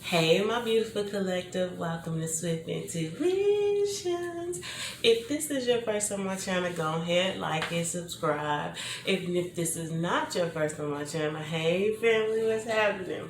Hey, my beautiful collective. Welcome to SwiftIntuitions. If this is your first on my channel, go ahead, like and subscribe. If this is not your first on my channel, hey family, what's happening?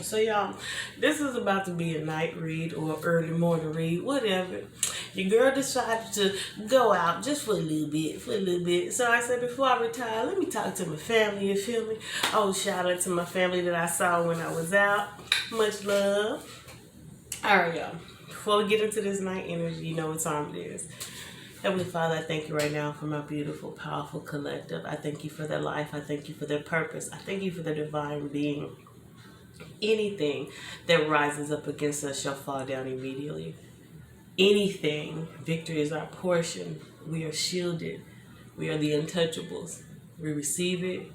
So y'all, this is about to be a night read or early morning read, whatever. Your girl decided to go out just for a little bit. So I said, before I retire, let me talk to my family, you feel me? Oh, shout out to my family that I saw when I was out. Much love. All right, y'all. Before we get into this night energy, you know what time it is. Heavenly Father, I thank you right now for my beautiful, powerful collective. I thank you for their life. I thank you for their purpose. I thank you for their divine being. Anything that rises up against us shall fall down immediately. Anything, victory is our portion. We are shielded. We are the untouchables. We receive it.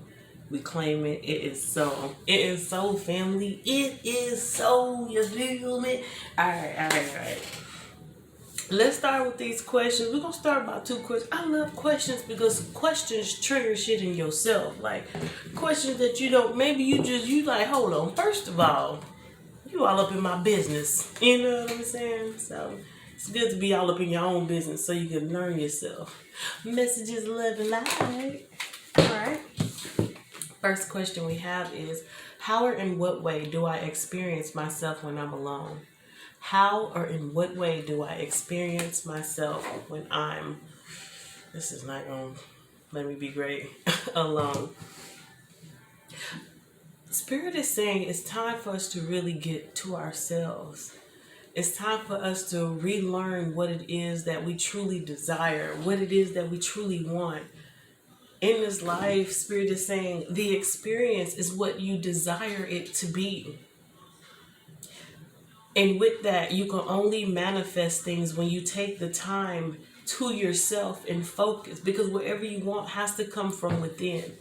We claim it. It is so. It is so, family. It is so. You feel me? All right. Let's start with these questions. We're going to start about 2 questions. I love questions because questions trigger shit in yourself. Like, questions that you don't, maybe you like, hold on. First of all, you all up in my business. You know what I'm saying? So, it's good to be all up in your own business so you can learn yourself. Messages, love, and light. All right. First question we have is, how or in what way do I experience myself when I'm alone? How or in what way do I experience myself when I'm, this is not going to let me be great, alone? Spirit is saying it's time for us to really get to ourselves. It's time for us to relearn what it is that we truly desire, what it is that we truly want. In this life, Spirit is saying the experience is what you desire it to be. And with that, you can only manifest things when you take the time to yourself and focus. Because whatever you want has to come from within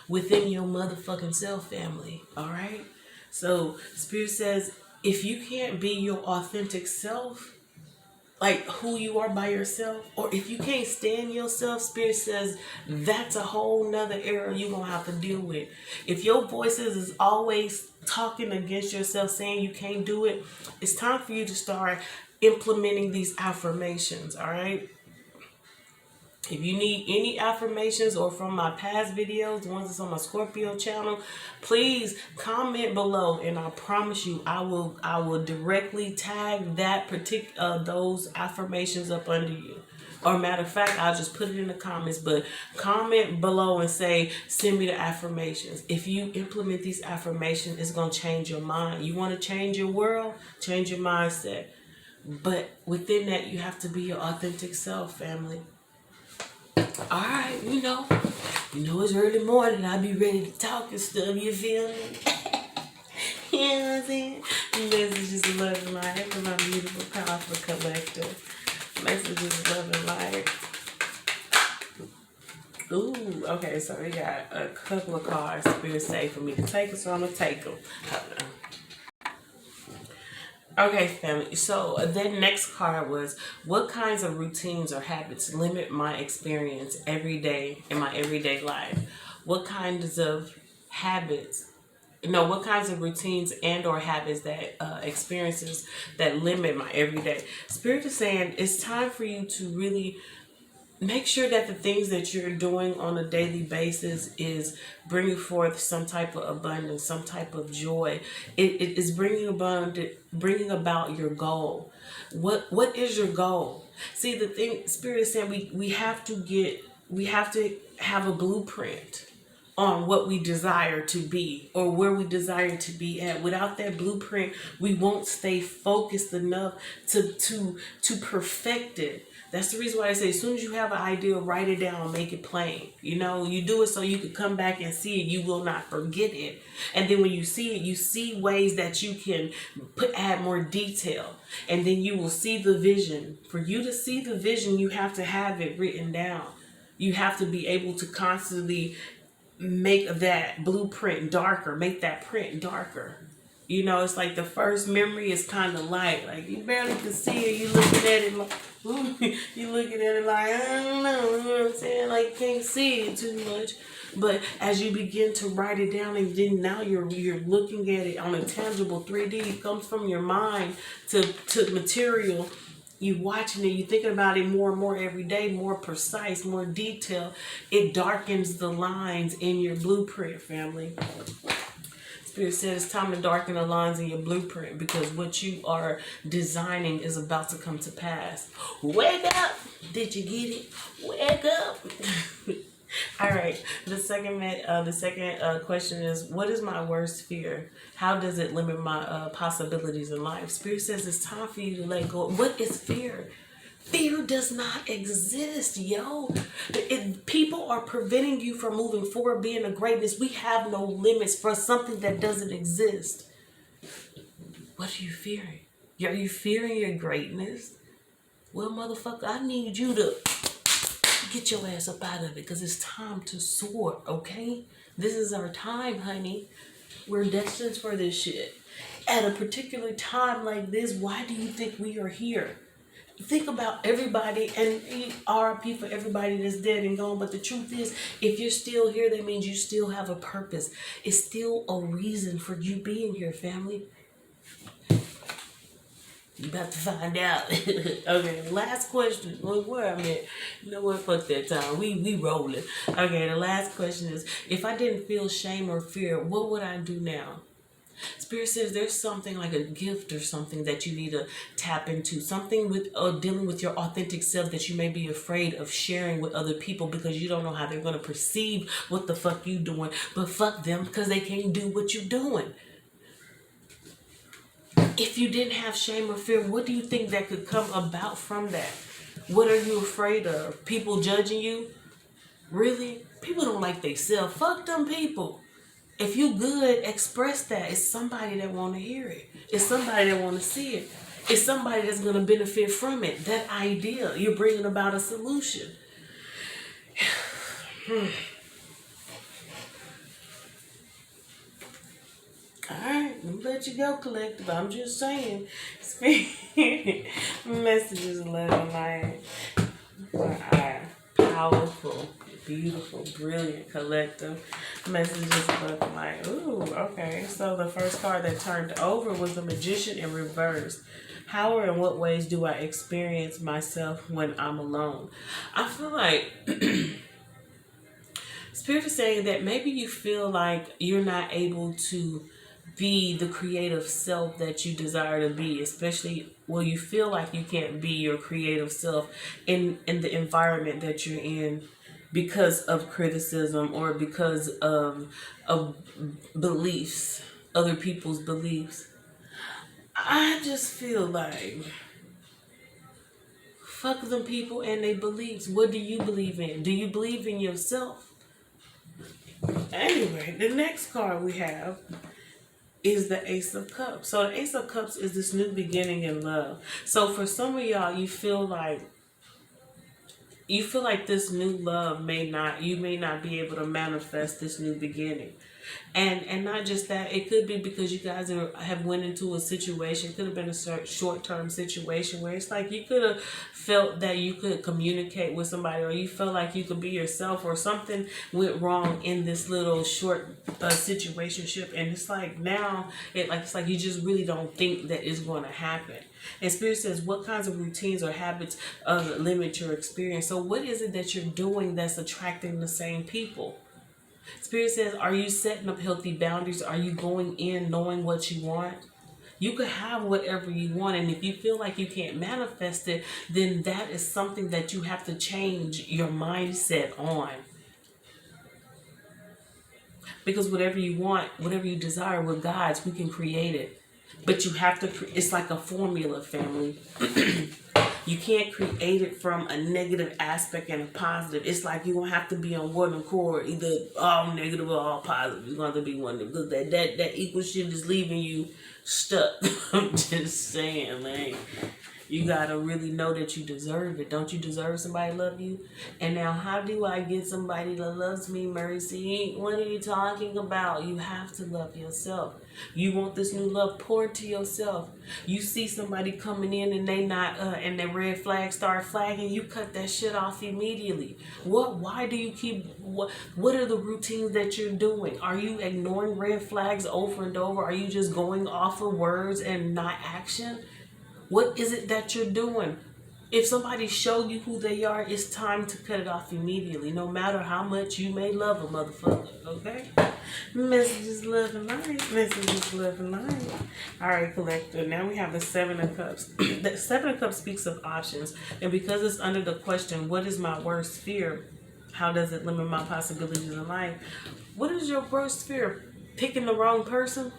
your motherfucking self, family. All right? So Spirit says, if you can't be your authentic self, like who you are by yourself, or if you can't stand yourself, Spirit says that's a whole nother era you're gonna have to deal with. If your voices is always talking against yourself, saying you can't do it, it's time for you to start implementing these affirmations. All right. If you need any affirmations or from my past videos, the ones that's on my Scorpio channel, please comment below, and I promise you I will directly tag that those affirmations up under you. Or matter of fact, I'll just put it in the comments, but comment below and say, send me the affirmations. If you implement these affirmations, it's going to change your mind. You want to change your world, change your mindset. But within that, you have to be your authentic self, family. Alright, you know it's early morning. I be ready to talk and stuff, you feel me? You know what I'm saying? Messages, love, and light for my beautiful, powerful collective. Messages, love, and light. Ooh, okay, so we got a couple of cards Spirit safe for me to take, so I'm going to take them. Okay, family. So the next card was, what kinds of routines or habits limit my experience every day in my everyday life? What kinds of routines and or habits that experiences that limit my everyday? Spirit is saying it's time for you to really make sure that the things that you're doing on a daily basis is bringing forth some type of abundance, some type of joy. It is bringing about your goal. What is your goal? See, the thing, Spirit is saying we have to have a blueprint on what we desire to be or where we desire to be at. Without that blueprint, we won't stay focused enough to perfect it. That's the reason why I say, as soon as you have an idea, write it down, make it plain. You know, you do it so you can come back and see it. You will not forget it. And then when you see it, you see ways that you can add more detail. And then you will see the vision. For you to see the vision, you have to have it written down. You have to be able to constantly make that blueprint darker, make that print darker. You know, it's like the first memory is kind of light. Like, you barely can see it. You looking at it like, I don't know. You know what I'm saying? Like, you can't see it too much. But as you begin to write it down, and then now you're looking at it on a tangible 3D, it comes from your mind to material. You watching it, you thinking about it more and more every day, more precise, more detailed. It darkens the lines in your blueprint, family. Spirit says it's time to darken the lines in your blueprint, because what you are designing is about to come to pass. Wake up! Did you get it? Wake up! All right. The second question is, what is my worst fear? How does it limit my possibilities in life? Spirit says it's time for you to let go. What is fear? Fear does not exist, yo. People are preventing you from moving forward, being a greatness. We have no limits for something that doesn't exist. What are you fearing? Are you fearing your greatness? Well, motherfucker, I need you to get your ass up out of it, because it's time to soar, okay? This is our time, honey. We're destined for this shit. At a particular time like this, why do you think we are here? Think about everybody, and RIP for everybody that's dead and gone. But the truth is, if you're still here, that means you still have a purpose. It's still a reason for you being here, family. You about to find out. Okay, last question. Well, where I'm at? You know what? Fuck that time. We rolling. Okay, the last question is, if I didn't feel shame or fear, what would I do now? Spirit says there's something like a gift or something that you need to tap into. Something with dealing with your authentic self that you may be afraid of sharing with other people, because you don't know how they're going to perceive what the fuck you doing. But fuck them, because they can't do what you're doing. If you didn't have shame or fear, what do you think that could come about from that? What are you afraid of? People judging you? Really? People don't like themselves. Fuck them people. If you good, express that. It's somebody that want to hear it. It's somebody that want to see it. It's somebody that's going to benefit from it. That idea. You're bringing about a solution. Alright, let me let you go, collective. I'm just saying. Messages 11 light. Alright. Powerful, beautiful, brilliant, collective. Messages 11 light. Ooh, okay. So the first card that turned over was the Magician in reverse. How or in what ways do I experience myself when I'm alone? I feel like Spirit is saying that maybe you feel like you're not able to be the creative self that you desire to be, especially when you feel like you can't be your creative self in the environment that you're in, because of criticism or because of beliefs, other people's beliefs. I just feel like fuck them people and their beliefs. What do you believe in? Do you believe in yourself? Anyway, the next card we have is the Ace of Cups. So the Ace of Cups is this new beginning in love. So for some of y'all, you feel like this new love you may not be able to manifest this new beginning. And not just that, it could be because you guys have went into a situation. It could have been a short-term situation where it's like you could have felt that you could communicate with somebody, or you felt like you could be yourself, or something went wrong in this little short situationship, and it's like now it's like you just really don't think that it's going to happen. And Spirit says, what kinds of routines or habits limit your experience? So what is it that you're doing that's attracting the same people? Spirit says, are you setting up healthy boundaries? Are you going in knowing what you want? You can have whatever you want, and if you feel like you can't manifest it, then that is something that you have to change your mindset on. Because whatever you want, whatever you desire with God's, we can create it. But you have to, it's like a formula, family. You can't create it from a negative aspect and a positive. It's like you're going to have to be on one accord, either all negative or all positive. You're going to be one, because that equal shit is leaving you stuck. I'm just saying, man. You gotta really know that you deserve it. Don't you deserve somebody to love you? And now, how do I get somebody that loves me, Mercy? What are you talking about? You have to love yourself. You want this new love poured to yourself. You see somebody coming in and they not, and the red flag start flagging. You cut that shit off immediately. What? Why do you keep? What are the routines that you're doing? Are you ignoring red flags over and over? Are you just going off of words and not action? What is it that you're doing? If somebody show you who they are, it's time to cut it off immediately, no matter how much you may love a motherfucker, okay? Messages, love, and light. Messages, love, and light. All right, collector. Now we have the Seven of Cups. The Seven of Cups speaks of options. And because it's under the question, what is my worst fear? How does it limit my possibilities in life? What is your worst fear? Picking the wrong person?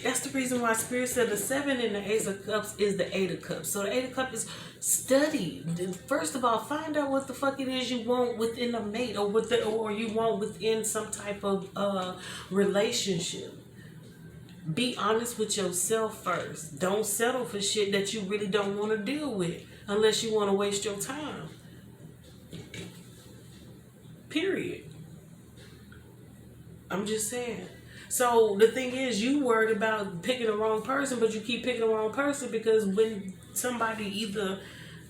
That's the reason why Spirit said the 7 and the Ace of Cups is the 8 of Cups. So the 8 of Cups is study. First of all, find out what the fuck it is you want within a mate, or you want within some type of relationship. Be honest with yourself first. Don't settle for shit that you really don't want to deal with unless you want to waste your time. Period. I'm just saying. So the thing is, you worried about picking the wrong person, but you keep picking the wrong person because when somebody either,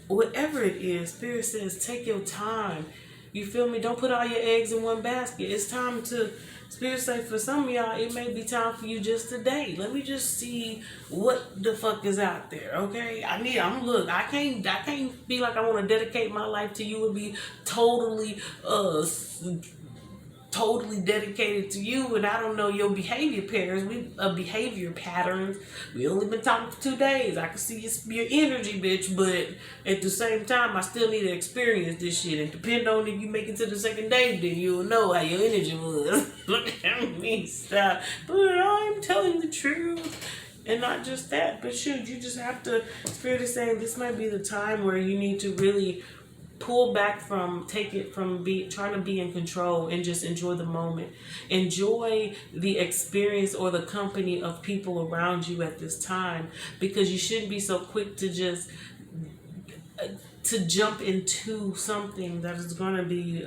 whatever it is, Spirit says, take your time. You feel me? Don't put all your eggs in one basket. It's time to, Spirit say, for some of y'all, it may be time for you just to date. Let me just see what the fuck is out there, okay? Look, I can't be like I want to dedicate my life to you and be totally dedicated to you, and I don't know your behavior patterns. We only been talking for 2 days. I can see your energy, bitch, but at the same time, I still need to experience this shit. And depend on if you make it to the second day, then you'll know how your energy was. Look at me, stop. But I'm telling the truth. And not just that, but shoot, you just have to, Spirit is saying this might be the time where you need to really pull back from, trying to be in control and just enjoy the moment. Enjoy the experience or the company of people around you at this time, because you shouldn't be so quick to just to jump into something that is going to be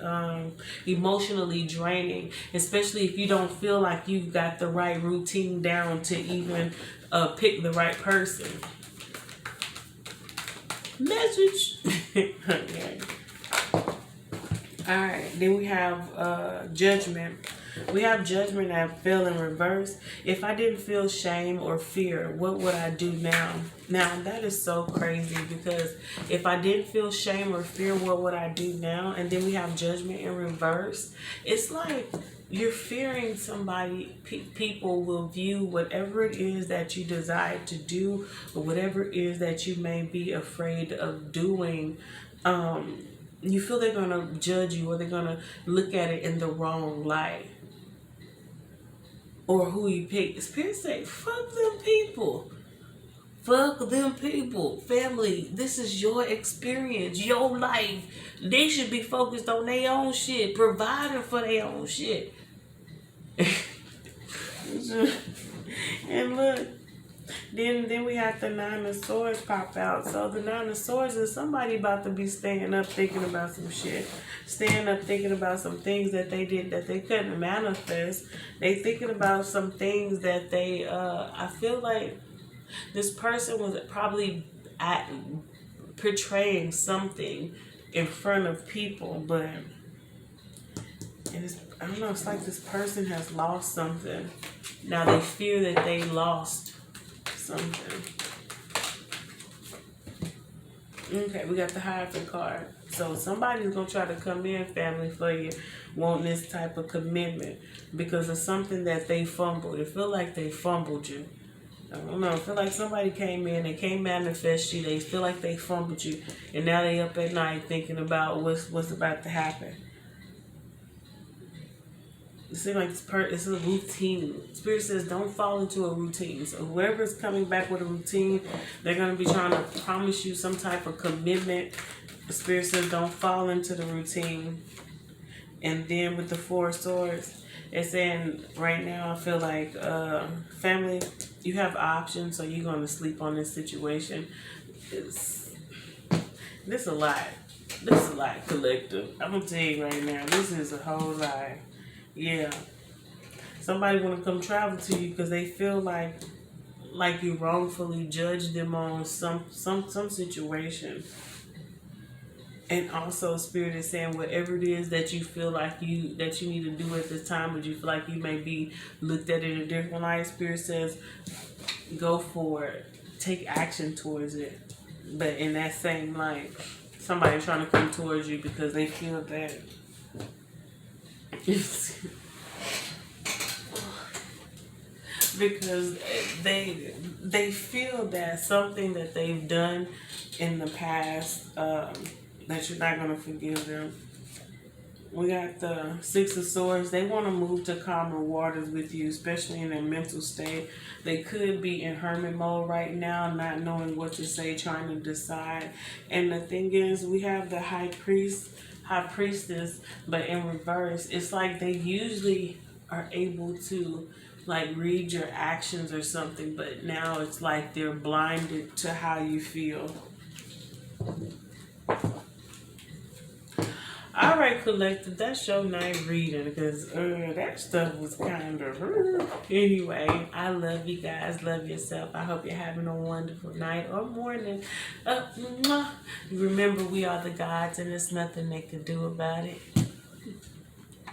emotionally draining, especially if you don't feel like you've got the right routine down to even pick the right person. Message. Okay. Alright, then we have Judgment. We have Judgment that fell in reverse. If I didn't feel shame or fear, what would I do now? Now, that is so crazy, because if I didn't feel shame or fear, what would I do now? And then we have Judgment in reverse. It's like you're fearing somebody, people will view whatever it is that you desire to do, or whatever it is that you may be afraid of doing. You feel they're going to judge you, or they're going to look at it in the wrong light. Or who you pick. Spirit say, fuck them people. Fuck them people. Family, this is your experience, your life. They should be focused on their own shit, providing for their own shit. And look, then we have the 9 of Swords pop out. So the 9 of Swords is somebody about to be staying up thinking about some shit. Staying up thinking about some things that they did that they couldn't manifest. They thinking about some things that they, I feel like this person was probably portraying something in front of people, but I don't know, it's like this person has lost something. Now they fear that they lost something. Okay, we got the Hierophant card. So somebody's going to try to come in, family, for you, wanting this type of commitment because of something that they fumbled. It feel like they fumbled you. I don't know. I feel like somebody came in, they can't manifest you. They feel like they fumbled you. And now they up at night thinking about what's about to happen. It seems like it's a routine. Spirit says don't fall into a routine. So whoever's coming back with a routine, they're going to be trying to promise you some type of commitment. The Spirit says don't fall into the routine. And then with the 4 of Swords, it's saying right now I feel like family, You have options, so you're going to sleep on this situation. This a lot. This is a lot, collective. I'm going to tell you right now, this is a whole lot. Yeah. Somebody want to come travel to you because they feel like you wrongfully judged them on some situation. And also, Spirit is saying whatever it is that you feel like you need to do at this time, but you feel like you may be looked at in a different light. Spirit says, go for it, take action towards it. But in that same light, somebody trying to come towards you because they feel that because they feel that something that they've done in the past. That you're not going to forgive them. We got the Six of Swords. They want to move to calmer waters with you, especially in their mental state. They could be in hermit mode right now, not knowing what to say, trying to decide. And the thing is, we have the High Priestess, but in reverse. It's like they usually are able to like read your actions or something, but now it's like they're blinded to how you feel. Alright, collective, that's your night reading because that stuff was kind of anyway. I love you guys. Love yourself. I hope you're having a wonderful night or morning. Remember, we are the gods and there's nothing they can do about it.